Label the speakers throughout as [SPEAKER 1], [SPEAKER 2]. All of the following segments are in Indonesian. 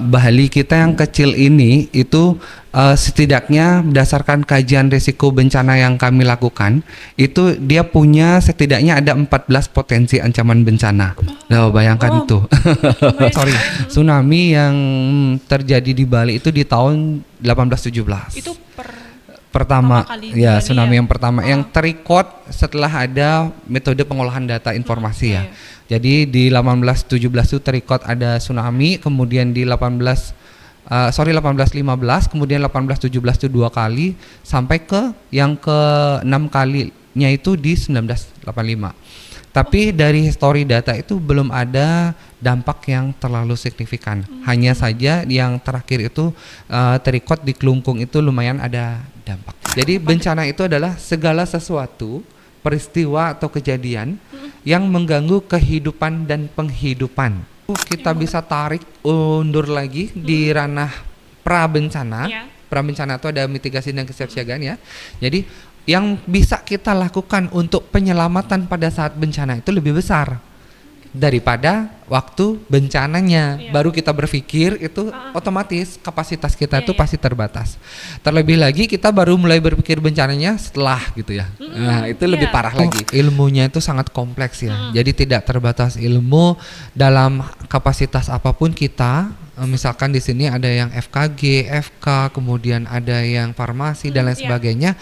[SPEAKER 1] Bali kita yang kecil ini itu setidaknya berdasarkan kajian risiko bencana yang kami lakukan, itu dia punya setidaknya ada 14 potensi ancaman bencana. Nah, bayangkan itu. Sorry, tsunami yang terjadi di Bali itu di tahun 1817.
[SPEAKER 2] Itu
[SPEAKER 1] pertama
[SPEAKER 2] kali
[SPEAKER 1] ya,
[SPEAKER 2] Bali
[SPEAKER 1] tsunami
[SPEAKER 2] ya?
[SPEAKER 1] yang pertama yang terrecord setelah ada metode pengolahan data informasi ya. Jadi di 1817 itu terrecord ada tsunami, kemudian di 1815, kemudian 1817 itu 2 kali, sampai ke yang ke-6 kalinya itu di 1985. Tapi dari histori data itu belum ada dampak yang terlalu signifikan. Hanya saja yang terakhir itu terrecord di Kelungkung itu lumayan ada dampak. Jadi bencana itu adalah segala sesuatu, peristiwa atau kejadian yang mengganggu kehidupan dan penghidupan. Kita bisa tarik undur lagi di ranah prabencana. Prabencana itu ada mitigasi dan kesiapsiagaan ya. Jadi yang bisa kita lakukan untuk penyelamatan pada saat bencana itu lebih besar daripada waktu bencananya. Baru kita berpikir itu otomatis kapasitas kita itu pasti terbatas. Terlebih lagi kita baru mulai berpikir bencananya setelah gitu ya. Nah, itu lebih parah lagi. Ilmunya itu sangat kompleks ya. Jadi tidak terbatas ilmu dalam kapasitas apapun kita. Misalkan di sini ada yang FKG, FK, kemudian ada yang farmasi dan lain sebagainya.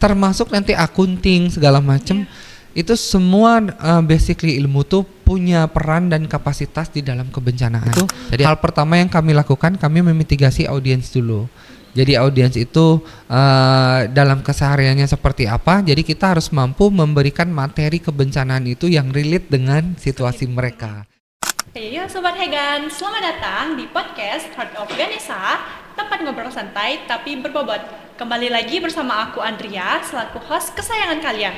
[SPEAKER 1] Termasuk nanti akunting segala macam. Itu semua basically ilmu tuh punya peran dan kapasitas di dalam kebencanaan. Jadi hal pertama yang kami lakukan, kami memitigasi audiens dulu. Jadi audiens itu dalam kesehariannya seperti apa. Jadi kita harus mampu memberikan materi kebencanaan itu yang relate dengan situasi mereka.
[SPEAKER 2] Yo Sobat Hegan, selamat datang di podcast Heart of Ganesha, tempat ngobrol santai tapi berbobot. Kembali lagi bersama aku Andrea, selaku host kesayangan kalian.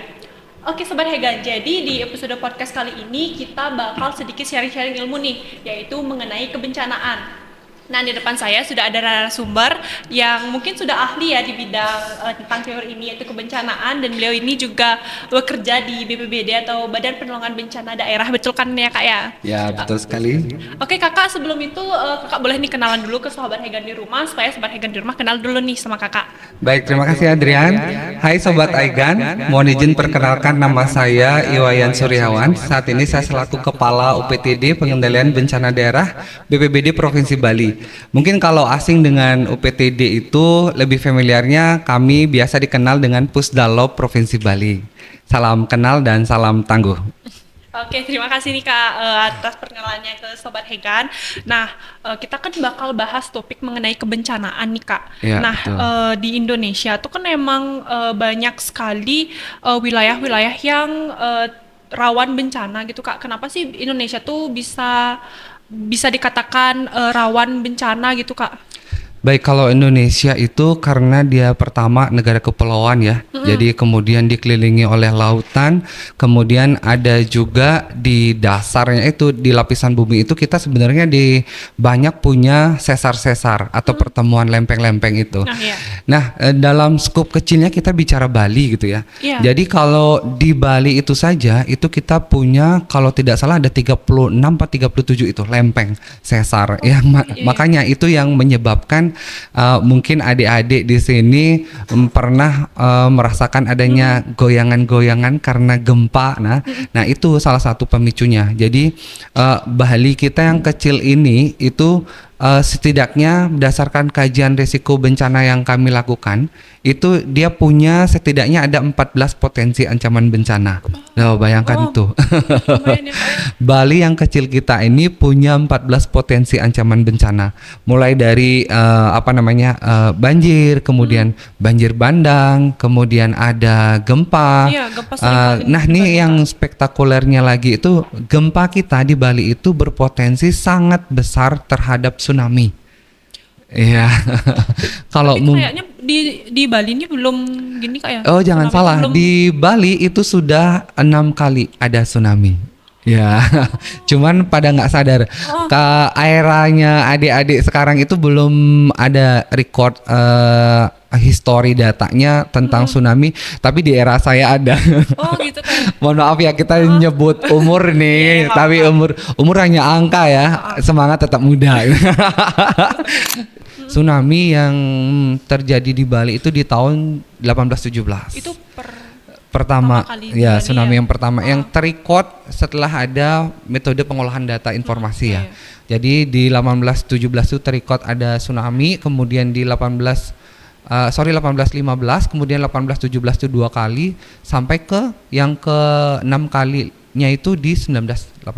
[SPEAKER 2] Oke Sobat Hegan, jadi di episode podcast kali ini kita bakal sedikit sharing-sharing ilmu nih, yaitu mengenai kebencanaan. Nah, di depan saya sudah ada narasumber yang mungkin sudah ahli ya di bidang tentang teori ini, yaitu kebencanaan, dan beliau ini juga bekerja di BPBD atau Badan Penanggulangan Bencana Daerah, betul kan ya Kak ya?
[SPEAKER 1] Ya, betul sekali.
[SPEAKER 2] Oke Kakak, sebelum itu Kakak boleh nih kenalan dulu ke Sobat Hegan di rumah, supaya Sobat Hegan di rumah kenal dulu nih sama Kakak.
[SPEAKER 1] Baik, terima kasih Adrian. Hai Sobat Hegan, mohon izin perkenalkan nama saya Iwayan Suryawan. Saat ini saya selaku Kepala UPTD Pengendalian Bencana Daerah BPBD Provinsi Bali. Mungkin kalau asing dengan UPTD itu lebih familiarnya kami biasa dikenal dengan Pusdalob Provinsi Bali. Salam kenal dan salam tangguh.
[SPEAKER 2] Oke, terima kasih nih Kak atas perkenalannya ke Sobat Hegan. Nah, kita kan bakal bahas topik mengenai kebencanaan nih Kak.
[SPEAKER 1] Ya,
[SPEAKER 2] nah, di Indonesia tuh kan memang banyak sekali wilayah-wilayah yang rawan bencana gitu Kak. Kenapa sih Indonesia tuh bisa dikatakan rawan bencana gitu Kak?
[SPEAKER 1] Baik, kalau Indonesia itu karena dia pertama negara kepulauan ya, jadi kemudian dikelilingi oleh lautan, kemudian ada juga di dasarnya itu di lapisan bumi itu kita sebenarnya di banyak punya sesar-sesar atau pertemuan lempeng-lempeng itu. Nah, dalam skop kecilnya kita bicara Bali gitu ya. Jadi kalau di Bali itu saja itu kita punya kalau tidak salah ada 36 atau 37 itu lempeng sesar yang makanya itu yang menyebabkan mungkin adik-adik di sini pernah merasakan adanya goyangan-goyangan karena gempa. Nah itu salah satu pemicunya. Jadi Bali kita yang kecil ini itu setidaknya berdasarkan kajian risiko bencana yang kami lakukan, itu dia punya setidaknya ada 14 potensi ancaman bencana. Nah, bayangkan itu. Bali yang kecil kita ini punya 14 potensi ancaman bencana. Mulai dari banjir, kemudian banjir bandang, kemudian ada gempa. Nah, nih yang spektakulernya lagi itu gempa kita di Bali itu berpotensi sangat besar terhadap tsunami. Iya. Kalau
[SPEAKER 2] kayaknya di Bali ini belum gini Kak ya?
[SPEAKER 1] Oh, jangan salah. Di Bali itu sudah 6 kali ada tsunami. Ya, cuman pada nggak sadar.
[SPEAKER 2] Oh.
[SPEAKER 1] Ke eranya adik-adik sekarang itu belum ada record history datanya tentang tsunami, tapi di era saya ada.
[SPEAKER 2] Oh gitu kan.
[SPEAKER 1] Mohon maaf ya kita nyebut umur nih,
[SPEAKER 2] Iya,
[SPEAKER 1] tapi umur hanya angka ya. Semangat tetap muda. Tsunami yang terjadi di Bali itu di tahun 1817.
[SPEAKER 2] Itu
[SPEAKER 1] Pertama
[SPEAKER 2] kali
[SPEAKER 1] ya,
[SPEAKER 2] Bali
[SPEAKER 1] tsunami
[SPEAKER 2] ya?
[SPEAKER 1] yang pertama yang terrecord setelah ada metode pengolahan data informasi ya.
[SPEAKER 2] iya.
[SPEAKER 1] Jadi di 1817 itu terrecord ada tsunami, kemudian di 1815, kemudian 1817 itu 2 kali, sampai ke yang ke-6 kalinya itu di 1985.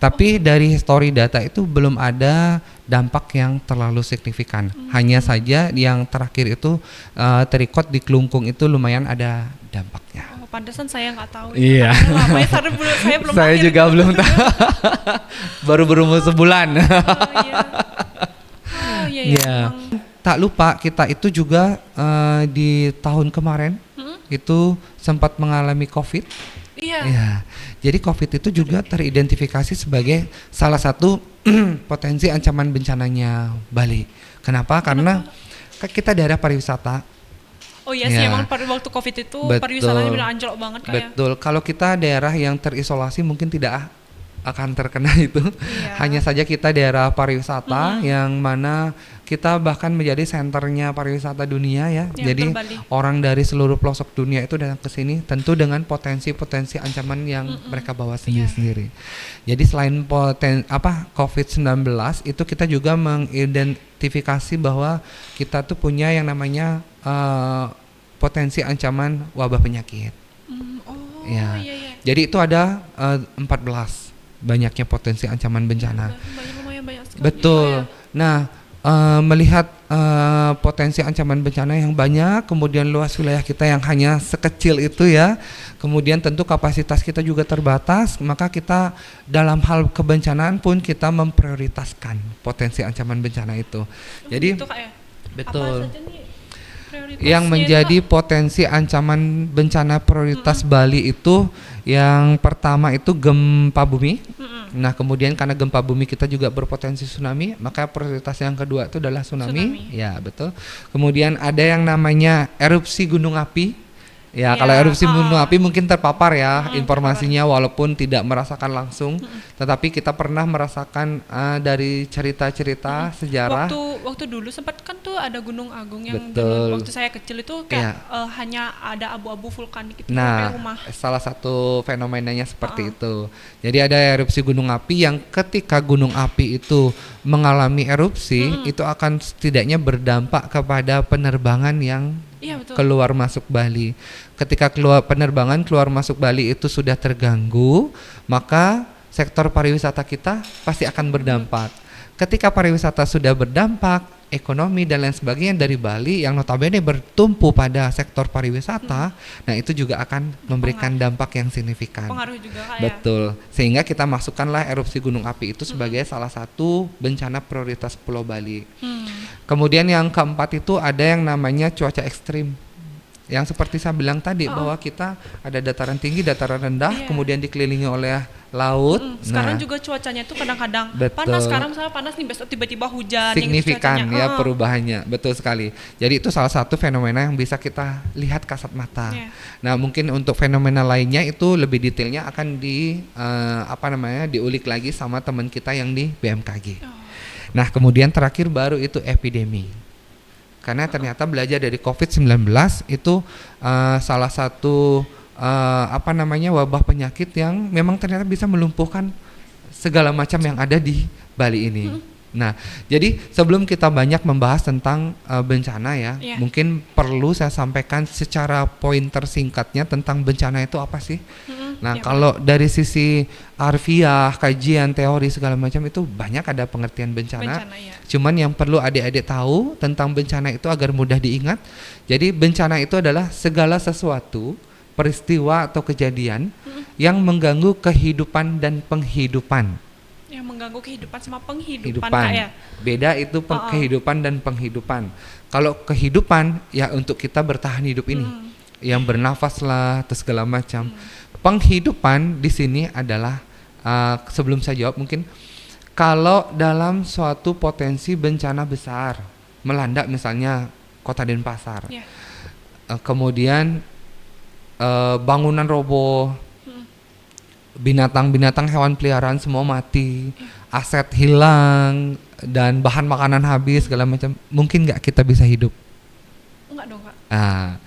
[SPEAKER 1] Tapi dari history data itu belum ada dampak yang terlalu signifikan. Hanya saja yang terakhir itu terrecord di Kelungkung itu lumayan ada dampaknya.
[SPEAKER 2] Oh, pantesan saya nggak tahu.
[SPEAKER 1] Iya.
[SPEAKER 2] Lama ya, saya belum
[SPEAKER 1] Saya
[SPEAKER 2] lahir.
[SPEAKER 1] juga belum tahu. Baru berumur sebulan.
[SPEAKER 2] Oh iya. Oh iya, iya.
[SPEAKER 1] Iya.
[SPEAKER 2] Emang.
[SPEAKER 1] Tak lupa kita itu juga di tahun kemarin itu sempat mengalami COVID.
[SPEAKER 2] Iya.
[SPEAKER 1] Ya, jadi COVID itu juga teridentifikasi sebagai salah satu potensi ancaman bencananya Bali. Kenapa? Karena kita daerah pariwisata.
[SPEAKER 2] Oh iya sih,
[SPEAKER 1] Ya.
[SPEAKER 2] emang pada waktu COVID itu
[SPEAKER 1] Betul.
[SPEAKER 2] pariwisatanya benar anjlok banget kayak.
[SPEAKER 1] Betul. Kalau kita daerah yang terisolasi mungkin tidak akan terkena itu.
[SPEAKER 2] Iya.
[SPEAKER 1] Hanya saja kita daerah pariwisata yang mana kita bahkan menjadi senternya pariwisata dunia ya.
[SPEAKER 2] Ya,
[SPEAKER 1] Jadi
[SPEAKER 2] betul, Bali.
[SPEAKER 1] orang dari seluruh pelosok dunia itu datang ke sini tentu dengan potensi-potensi ancaman yang mereka bawa sendiri-sendiri. Jadi selain COVID-19 itu kita juga mengidentifikasi bahwa kita tuh punya yang namanya potensi ancaman wabah penyakit.
[SPEAKER 2] Oh
[SPEAKER 1] Ya.
[SPEAKER 2] iya iya.
[SPEAKER 1] Jadi itu ada 14 banyaknya potensi ancaman bencana.
[SPEAKER 2] Lumayan banyak sekali.
[SPEAKER 1] Betul. Nah, melihat potensi ancaman bencana yang banyak, kemudian luas wilayah kita yang hanya sekecil itu ya, kemudian tentu kapasitas kita juga terbatas, maka kita dalam hal kebencanaan pun kita memprioritaskan potensi ancaman bencana itu. Jadi
[SPEAKER 2] gitu, Kak, ya?
[SPEAKER 1] betul.
[SPEAKER 2] Apa saja nih prioritasnya
[SPEAKER 1] Yang
[SPEAKER 2] itu,
[SPEAKER 1] menjadi
[SPEAKER 2] Kak?
[SPEAKER 1] potensi ancaman bencana prioritas Bali itu yang pertama itu gempa bumi. Nah, kemudian karena gempa bumi kita juga berpotensi tsunami, maka prioritas yang kedua itu adalah tsunami. Ya, betul. Kemudian ada yang namanya erupsi gunung api. Ya, kalau erupsi gunung api mungkin terpapar ya informasinya walaupun tidak merasakan langsung, tetapi kita pernah merasakan dari cerita-cerita sejarah.
[SPEAKER 2] Waktu dulu sempat kan tuh ada Gunung Agung yang
[SPEAKER 1] Betul.
[SPEAKER 2] dulu waktu saya kecil itu kayak
[SPEAKER 1] Iya.
[SPEAKER 2] hanya ada abu-abu vulkanik itu sampai
[SPEAKER 1] Nah,
[SPEAKER 2] rumah.
[SPEAKER 1] salah satu fenomenanya seperti itu. Jadi ada erupsi gunung api yang ketika gunung api itu mengalami erupsi, itu akan setidaknya berdampak kepada penerbangan yang
[SPEAKER 2] Iya betul.
[SPEAKER 1] keluar masuk Bali. Ketika penerbangan keluar masuk Bali itu sudah terganggu, maka sektor pariwisata kita pasti akan berdampak. Ketika pariwisata sudah berdampak, ekonomi dan lain sebagainya dari Bali yang notabene bertumpu pada sektor pariwisata, nah itu juga akan memberikan dampak yang signifikan.
[SPEAKER 2] Pengaruh juga Kak, ya.
[SPEAKER 1] Betul. Sehingga kita masukkanlah erupsi gunung api itu sebagai salah satu bencana prioritas Pulau Bali. Kemudian yang keempat itu ada yang namanya cuaca ekstrim. Yang seperti saya bilang tadi bahwa kita ada dataran tinggi, dataran rendah,
[SPEAKER 2] Iya.
[SPEAKER 1] kemudian dikelilingi oleh laut.
[SPEAKER 2] Sekarang
[SPEAKER 1] Nah,
[SPEAKER 2] juga cuacanya tuh kadang-kadang
[SPEAKER 1] Betul.
[SPEAKER 2] panas, sekarang misalnya panas nih besok tiba-tiba hujan
[SPEAKER 1] signifikan
[SPEAKER 2] yang gitu
[SPEAKER 1] ya
[SPEAKER 2] cuacanya.
[SPEAKER 1] perubahannya, betul sekali. Jadi itu salah satu fenomena yang bisa kita lihat kasat mata.
[SPEAKER 2] Iya.
[SPEAKER 1] Nah, mungkin untuk fenomena lainnya itu lebih detailnya akan diulik lagi sama teman kita yang di BMKG. Nah, kemudian terakhir baru itu epidemi. Karena ternyata belajar dari COVID-19 itu salah satu wabah penyakit yang memang ternyata bisa melumpuhkan segala macam yang ada di Bali ini. Nah, jadi sebelum kita banyak membahas tentang bencana ya,
[SPEAKER 2] Iya.
[SPEAKER 1] mungkin perlu saya sampaikan secara pointer singkatnya tentang bencana itu apa sih. Nah,
[SPEAKER 2] Iya,
[SPEAKER 1] kalau dari sisi harfiah, kajian, teori segala macam itu banyak ada pengertian bencana.
[SPEAKER 2] ya.
[SPEAKER 1] Cuman yang perlu adik-adik tahu tentang bencana itu agar mudah diingat. Jadi bencana itu adalah segala sesuatu, peristiwa atau kejadian yang mengganggu kehidupan dan penghidupan.
[SPEAKER 2] Yang mengganggu kehidupan sama penghidupan Kak, ya.
[SPEAKER 1] Beda itu kehidupan dan penghidupan. Kalau kehidupan ya untuk kita bertahan hidup ini. yang bernafas lah, atau segala macam. Penghidupan di sini adalah sebelum saya jawab mungkin kalau dalam suatu potensi bencana besar melanda misalnya Kota Denpasar, kemudian bangunan roboh, binatang-binatang hewan peliharaan semua mati, aset hilang dan bahan makanan habis segala macam, mungkin nggak kita bisa hidup?
[SPEAKER 2] Enggak dong Kak.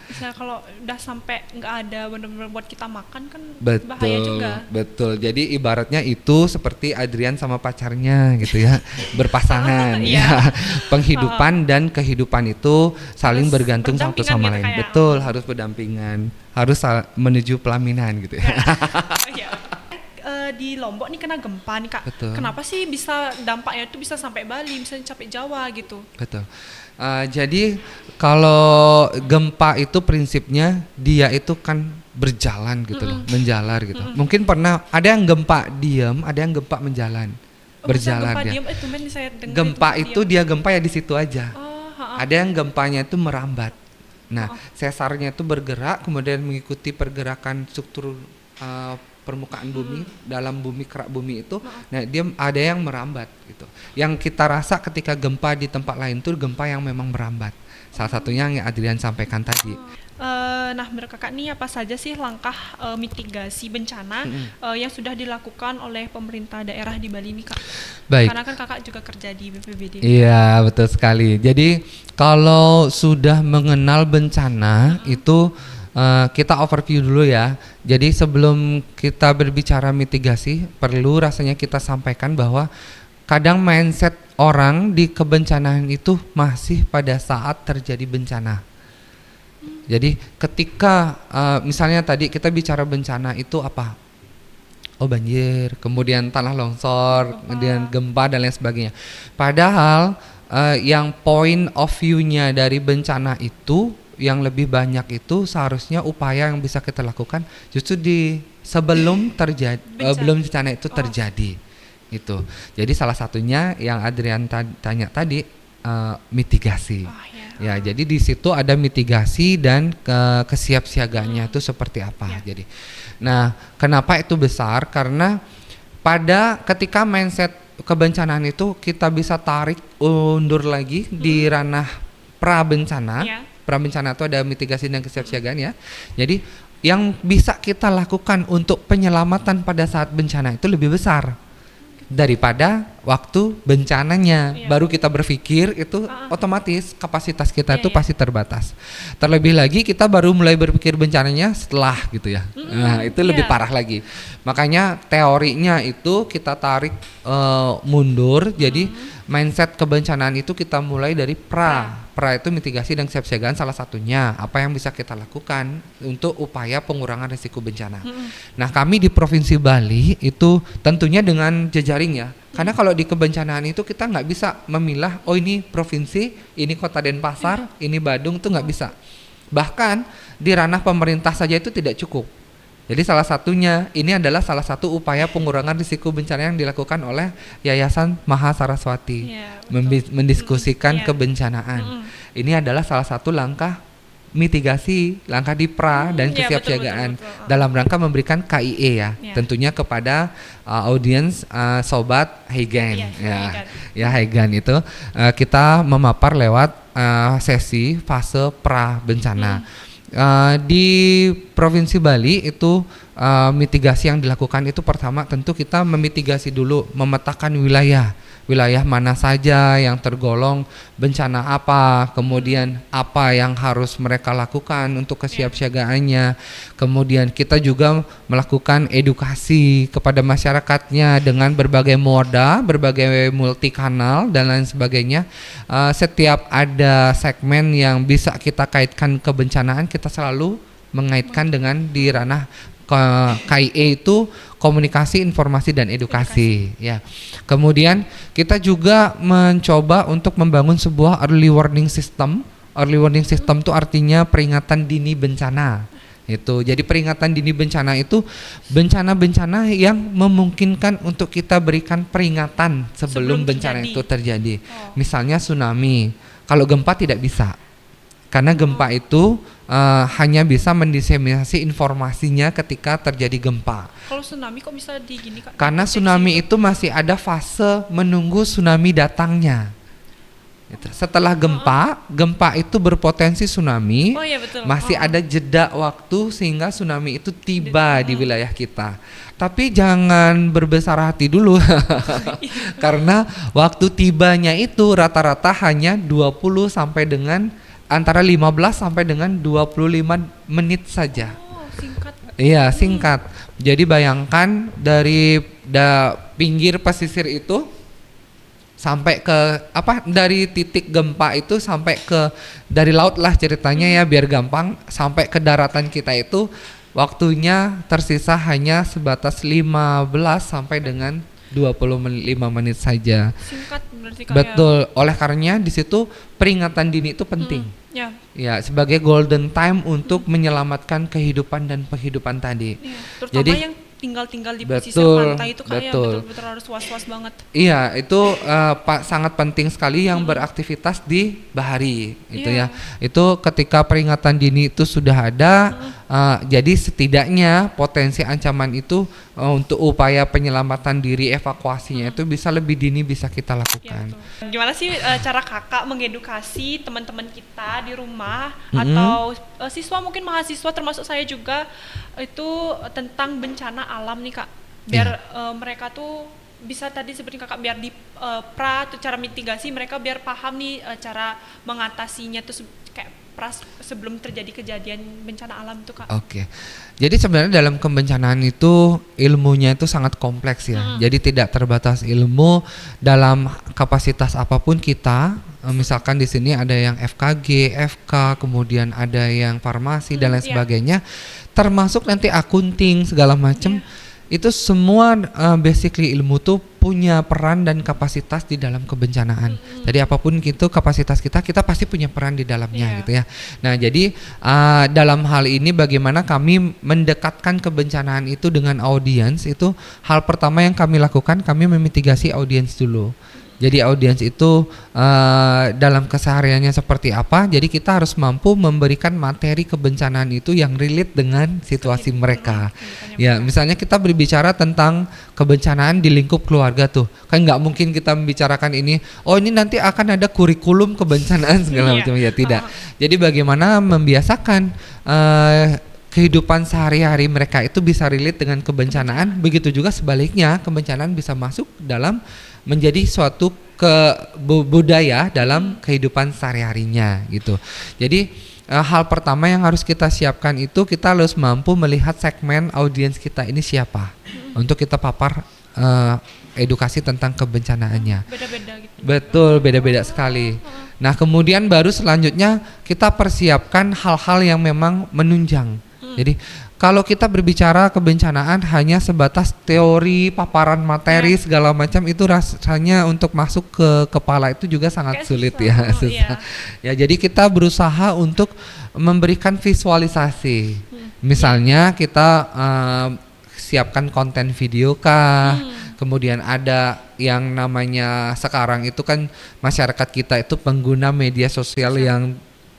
[SPEAKER 2] Misalnya kalau udah sampai nggak ada benar-benar buat kita makan kan bahaya juga.
[SPEAKER 1] Betul. Jadi ibaratnya itu seperti Adrian sama pacarnya gitu ya, berpasangan. Ya. Penghidupan dan kehidupan itu saling harus bergantung satu sama gitu lain. Betul, harus berdampingan, harus menuju pelaminan gitu ya.
[SPEAKER 2] Di Lombok nih kena gempa nih Kak.
[SPEAKER 1] Betul.
[SPEAKER 2] Kenapa sih bisa dampaknya itu bisa sampai Bali, misalnya sampai Jawa gitu?
[SPEAKER 1] Betul. Jadi kalau gempa itu prinsipnya dia itu kan berjalan gitu loh, menjalar gitu. Mungkin pernah ada yang gempa diam, ada yang gempa menjalan, berjalan
[SPEAKER 2] gempa
[SPEAKER 1] dia.
[SPEAKER 2] Diem, saya
[SPEAKER 1] gempa itu dia gempa ya di situ aja. Ada yang gempanya itu merambat. Nah, sesarnya itu bergerak kemudian mengikuti pergerakan struktur permukaan bumi, dalam bumi, kerak bumi itu. Nah, dia ada yang merambat gitu. Yang kita rasa ketika gempa di tempat lain tuh gempa yang memang merambat. Salah satunya yang Adrian sampaikan tadi.
[SPEAKER 2] Nah, menurut Kakak nih apa saja sih langkah mitigasi bencana yang sudah dilakukan oleh pemerintah daerah di Bali nih Kak?
[SPEAKER 1] Baik.
[SPEAKER 2] Karena kan Kakak juga kerja di BPBD.
[SPEAKER 1] Iya, betul sekali. Jadi kalau sudah mengenal bencana itu kita overview dulu ya. Jadi sebelum kita berbicara mitigasi, perlu rasanya kita sampaikan bahwa kadang mindset orang di kebencanaan itu masih pada saat terjadi bencana. Jadi ketika misalnya tadi kita bicara bencana itu apa? Oh, banjir, kemudian tanah longsor, kemudian gempa dan lain sebagainya. Padahal yang point of view-nya dari bencana itu yang lebih banyak itu seharusnya upaya yang bisa kita lakukan justru di sebelum terjadi belum bencana itu terjadi itu. Jadi salah satunya yang Adrian tanya tadi mitigasi. Ya, jadi di situ ada mitigasi dan kesiapsiagaannya itu seperti apa. Jadi, nah, kenapa itu besar? Karena pada ketika mindset kebencanaan itu kita bisa tarik undur lagi di ranah pra-bencana. Pra-bencana itu ada mitigasi dan kesiapsiagaan ya. Jadi yang bisa kita lakukan untuk penyelamatan pada saat bencana itu lebih besar daripada waktu bencananya. Baru kita berpikir itu otomatis kapasitas kita itu pasti terbatas. Terlebih lagi kita baru mulai berpikir bencananya setelah gitu ya. Nah, itu lebih parah lagi. Makanya teorinya itu kita tarik mundur. Jadi mindset kebencanaan itu kita mulai dari pra itu mitigasi dan kesiapsiagaan salah satunya. Apa yang bisa kita lakukan untuk upaya pengurangan risiko bencana. Nah, kami di Provinsi Bali itu tentunya dengan jejaring ya. Karena kalau di kebencanaan itu kita nggak bisa memilah, oh ini provinsi, ini Kota Denpasar, ini Badung, itu nggak bisa. Bahkan di ranah pemerintah saja itu tidak cukup. Jadi salah satunya ini adalah salah satu upaya pengurangan risiko bencana yang dilakukan oleh Yayasan Mahasaraswati, mendiskusikan kebencanaan. Ini adalah salah satu langkah mitigasi, langkah di pra dan kesiapsiagaan betul. Dalam rangka memberikan KIE ya, tentunya kepada audiens sobat Heigan Heigan itu kita memapar lewat sesi fase pra bencana. Di Provinsi Bali itu mitigasi yang dilakukan itu pertama tentu kita memitigasi dulu, memetakan wilayah mana saja yang tergolong bencana apa, kemudian apa yang harus mereka lakukan untuk kesiapsiagaannya. Kemudian kita juga melakukan edukasi kepada masyarakatnya dengan berbagai moda, berbagai multi kanal dan lain sebagainya. Setiap ada segmen yang bisa kita kaitkan kebencanaan, kita selalu mengaitkan dengan di ranah KIE itu komunikasi, informasi dan edukasi. Ya. Kemudian kita juga mencoba untuk membangun sebuah early warning system. Early warning system itu artinya peringatan dini bencana. Itu. Jadi peringatan dini bencana itu bencana-bencana yang memungkinkan untuk kita berikan peringatan sebelum bencana itu terjadi. Misalnya tsunami. Kalau gempa tidak bisa. Karena gempa itu hanya bisa mendiseminasi informasinya ketika terjadi gempa.
[SPEAKER 2] Kalau tsunami kok bisa di gini Kak?
[SPEAKER 1] Karena
[SPEAKER 2] Deteksi
[SPEAKER 1] tsunami itu masih ada fase menunggu tsunami datangnya. Gitu. Setelah gempa itu berpotensi tsunami.
[SPEAKER 2] Oh iya betul.
[SPEAKER 1] Masih ada jeda waktu sehingga tsunami itu tiba di wilayah kita. Tapi jangan berbesar hati dulu. Karena waktu tibanya itu rata-rata hanya 20 sampai dengan antara 15 sampai dengan 25 menit saja.
[SPEAKER 2] Oh, singkat.
[SPEAKER 1] Iya, singkat. Jadi bayangkan dari pinggir pesisir itu sampai ke dari titik gempa itu sampai ke dari laut lah ceritanya ya biar gampang, sampai ke daratan kita itu waktunya tersisa hanya sebatas 15 sampai dengan 25 menit saja.
[SPEAKER 2] Singkat berarti Kak.
[SPEAKER 1] Betul. Oleh karenanya di situ peringatan dini itu penting.
[SPEAKER 2] Ya.
[SPEAKER 1] Ya, sebagai golden time untuk menyelamatkan kehidupan dan penghidupan tadi.
[SPEAKER 2] Ya. Terutama
[SPEAKER 1] Jadi
[SPEAKER 2] yang tinggal di pesisir
[SPEAKER 1] betul,
[SPEAKER 2] pantai itu kayak betul-betul harus was-was banget.
[SPEAKER 1] Iya, itu sangat penting sekali yang beraktivitas di bahari, itu ya. Itu ketika peringatan dini itu sudah ada, jadi setidaknya potensi ancaman itu untuk upaya penyelamatan diri, evakuasinya itu bisa lebih dini bisa kita lakukan.
[SPEAKER 2] Ya, gimana sih cara kakak mengedukasi teman-teman kita di rumah atau siswa mungkin mahasiswa termasuk saya juga itu tentang bencana alam nih Kak, biar mereka tuh bisa tadi seperti kakak biar di tuh cara mitigasi mereka biar paham nih cara mengatasinya tuh kayak sebelum terjadi kejadian bencana alam tuh Kak.
[SPEAKER 1] Oke. Jadi sebenarnya dalam kebencanaan itu ilmunya itu sangat kompleks ya. Jadi tidak terbatas ilmu dalam kapasitas apapun kita. Misalkan di sini ada yang FKG, FK, kemudian ada yang farmasi dan lain sebagainya. Termasuk nanti akunting segala macam. Itu semua basically ilmu tuh punya peran dan kapasitas di dalam kebencanaan. Jadi apapun itu kapasitas kita pasti punya peran di dalamnya gitu ya. Nah jadi dalam hal ini bagaimana kami mendekatkan kebencanaan itu dengan audiens, itu hal pertama yang kami lakukan, kami memitigasi audiens dulu. Jadi audiens itu dalam kesehariannya seperti apa, jadi kita harus mampu memberikan materi kebencanaan itu yang relate dengan situasi mereka. Ya, misalnya kita berbicara tentang kebencanaan di lingkup keluarga tuh, kan nggak mungkin kita membicarakan ini, oh ini nanti akan ada kurikulum kebencanaan segala macam, ya tidak. Jadi bagaimana membiasakan kehidupan sehari-hari mereka itu bisa relate dengan kebencanaan, begitu juga sebaliknya kebencanaan bisa masuk dalam menjadi suatu budaya dalam kehidupan sehari-harinya gitu. Jadi hal pertama yang harus kita siapkan itu kita harus mampu melihat segmen audiens kita ini siapa untuk kita papar edukasi tentang kebencanaannya.
[SPEAKER 2] Beda-beda gitu.
[SPEAKER 1] Betul, beda-beda sekali. Nah kemudian baru selanjutnya kita persiapkan hal-hal yang memang menunjang. Jadi kalau kita berbicara kebencanaan hanya sebatas teori, paparan materi segala macam, itu rasanya untuk masuk ke kepala itu juga sangat sulit ya, susah. Ya jadi kita berusaha untuk memberikan visualisasi. Misalnya kita siapkan konten video kah, kemudian ada yang namanya sekarang itu kan masyarakat kita itu pengguna media sosial yang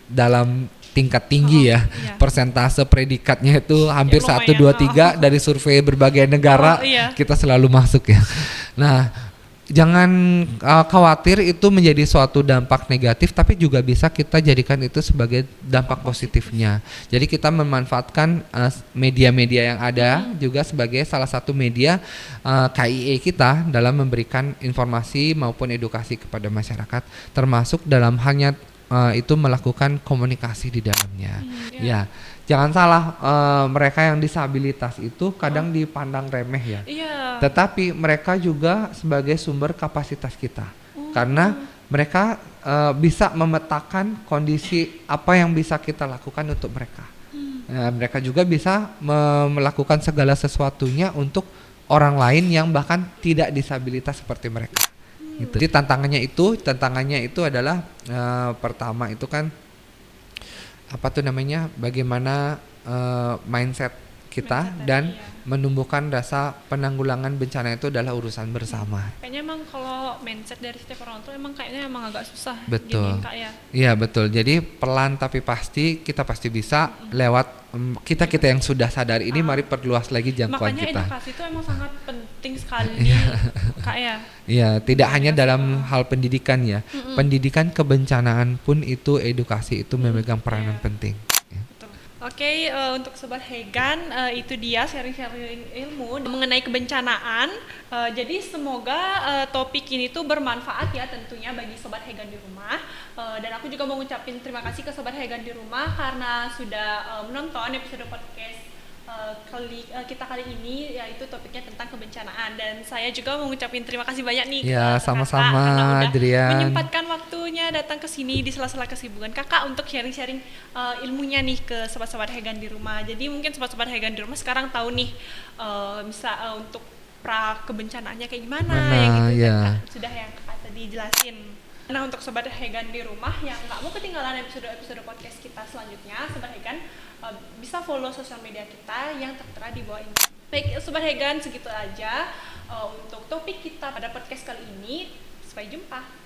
[SPEAKER 1] dalam tingkat tinggi persentase predikatnya itu hampir 1, 2, 3 dari survei berbagai negara kita selalu masuk ya. Nah jangan khawatir itu menjadi suatu dampak negatif, tapi juga bisa kita jadikan itu sebagai dampak positifnya. Jadi kita memanfaatkan media-media yang ada juga sebagai salah satu media KIE kita dalam memberikan informasi maupun edukasi kepada masyarakat, termasuk dalam halnya itu melakukan komunikasi di dalamnya. Ya, jangan salah, mereka yang disabilitas itu kadang dipandang remeh ya. Tetapi mereka juga sebagai sumber kapasitas kita. Karena mereka bisa memetakan kondisi apa yang bisa kita lakukan untuk mereka. Mereka juga bisa melakukan segala sesuatunya untuk orang lain yang bahkan tidak disabilitas seperti mereka. Gitu. Jadi tantangannya itu adalah pertama itu kan bagaimana mindset kita dan menumbuhkan rasa penanggulangan bencana itu adalah urusan bersama.
[SPEAKER 2] Kayaknya emang kalau mindset dari setiap orang tuh emang kayaknya emang agak susah.
[SPEAKER 1] Betul.
[SPEAKER 2] Giniin, Kak, ya.
[SPEAKER 1] Iya betul. Jadi pelan tapi pasti kita pasti bisa lewat kita yang sudah sadar ini. Mari perluas lagi jangkauan
[SPEAKER 2] Makanya
[SPEAKER 1] kita.
[SPEAKER 2] edukasi itu emang sangat penting sekali, Kak, ya.
[SPEAKER 1] Iya, tidak hanya dalam hal pendidikan ya. Pendidikan kebencanaan pun itu edukasi itu memegang peranan penting.
[SPEAKER 2] Oke, untuk Sobat Hegan, itu dia sharing-sharing ilmu mengenai kebencanaan. Jadi semoga topik ini tuh bermanfaat ya tentunya bagi Sobat Hegan di rumah. Dan aku juga mau ngucapin terima kasih ke Sobat Hegan di rumah karena sudah menonton episode podcast kita kali ini, yaitu topiknya tentang kebencanaan. Dan saya juga mau ngucapin terima kasih banyak nih
[SPEAKER 1] Ya,
[SPEAKER 2] ke
[SPEAKER 1] sama-sama,
[SPEAKER 2] Kakak karena udah
[SPEAKER 1] Adrian.
[SPEAKER 2] menyempatkan waktunya datang ke sini di sela-sela kesibukan Kakak untuk sharing-sharing ilmunya nih ke sobat-sobat Hegan di rumah. Jadi mungkin sobat-sobat Hegan di rumah sekarang tahu nih bisa untuk pra kebencanaannya kayak gimana yang gitu
[SPEAKER 1] ya.
[SPEAKER 2] kan, sudah yang Kakak tadi jelasin. Nah, untuk sobat Hegan di rumah yang nggak mau ketinggalan episode podcast kita selanjutnya, sobat Hegan bisa follow sosial media kita yang tertera di bawah ini. Baik, sobat Hegan, segitu aja untuk topik kita pada podcast kali ini. Sampai jumpa.